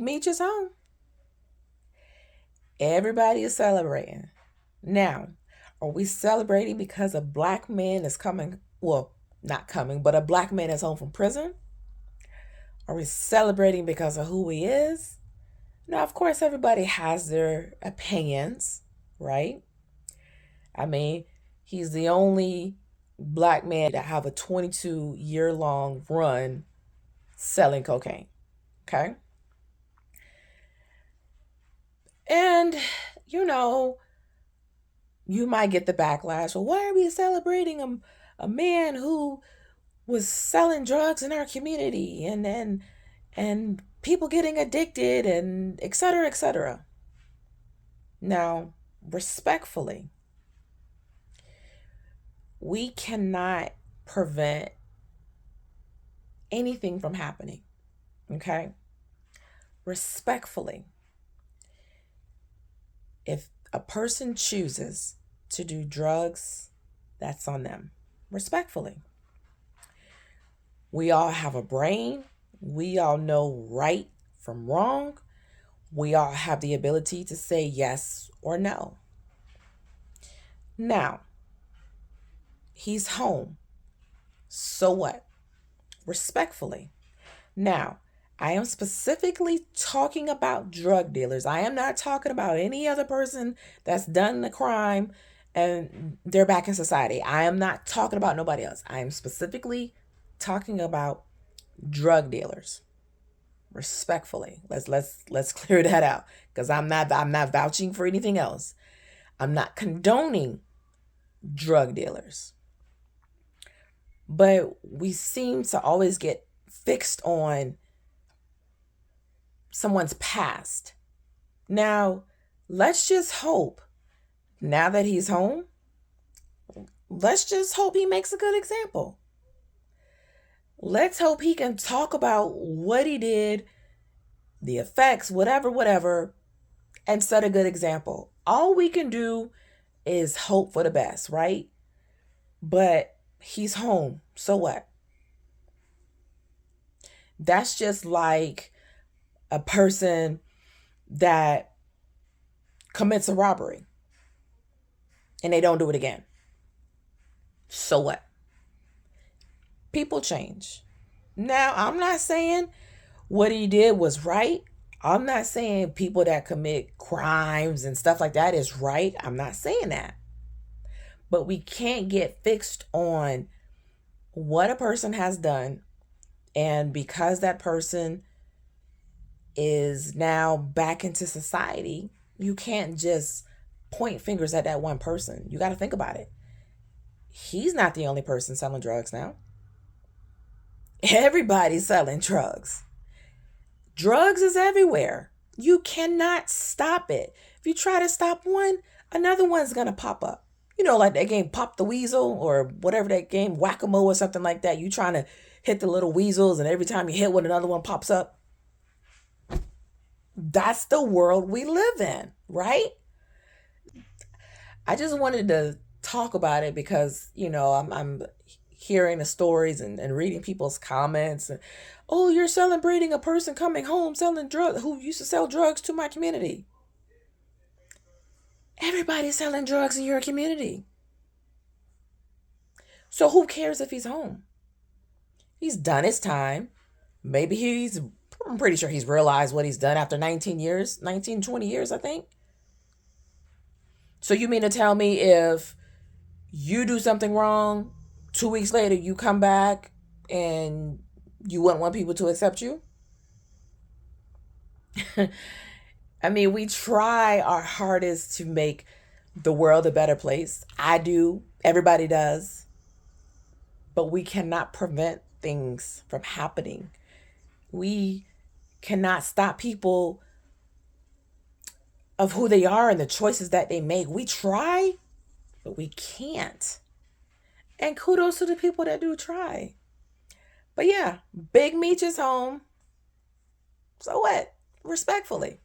Meech is home. Everybody is celebrating. Now, are we celebrating because a black man is coming? Well, not coming, but a black man is home from prison? Are we celebrating because of who he is? Now, of course, everybody has their opinions, right? I mean, he's the only black man to have a 22-year-long run selling cocaine. Okay. And, you know, you might get the backlash. Well, why are we celebrating a man who was selling drugs in our community and people getting addicted and et cetera, et cetera. Now, respectfully, we cannot prevent anything from happening. Okay? Respectfully, if a person chooses to do drugs, that's on them. Respectfully. We all have a brain. We all know right from wrong. We all have the ability to say yes or no. Now, he's home. So what? Respectfully. Now, I am specifically talking about drug dealers. I am not talking about any other person that's done the crime and they're back in society. I am not talking about nobody else. I am specifically talking about drug dealers. Respectfully. Let's clear that out because I'm not vouching for anything else. I'm not condoning drug dealers. But we seem to always get fixed on someone's past. Now, let's just hope, now that he's home, let's just hope he makes a good example. Let's hope he can talk about what he did, the effects, whatever, and set a good example. All we can do is hope for the best, right? But he's home. So what? That's just like a person that commits a robbery and they don't do it again. So what? People change. Now, I'm not saying what he did was right. I'm not saying people that commit crimes and stuff like that is right. I'm not saying that. But we can't get fixed on what a person has done. And because that person is now back into society, you can't just point fingers at that one person. You got to think about it. He's not the only person selling drugs now. Everybody's selling drugs. Drugs is everywhere. You cannot stop it. If you try to stop one, another one's going to pop up. You know, like that game Pop the Weasel or whatever that game, Whack-A-Mole or something like that. You trying to hit the little weasels and every time you hit one, another one pops up. That's the world we live in, right? I just wanted to talk about it because, you know, I'm hearing the stories and reading people's comments. And, oh, you're celebrating a person coming home selling drugs who used to sell drugs to my community. Everybody's selling drugs in your community. So who cares if he's home? He's done his time. Maybe I'm pretty sure he's realized what he's done after 20 years, I think. So you mean to tell me if you do something wrong, 2 weeks later you come back and you wouldn't want people to accept you? I mean, we try our hardest to make the world a better place. I do. Everybody does. But we cannot prevent things from happening. We cannot stop people of who they are and the choices that they make. We try, but we can't. And kudos to the people that do try. But yeah, Big Meech is home. So what? Respectfully.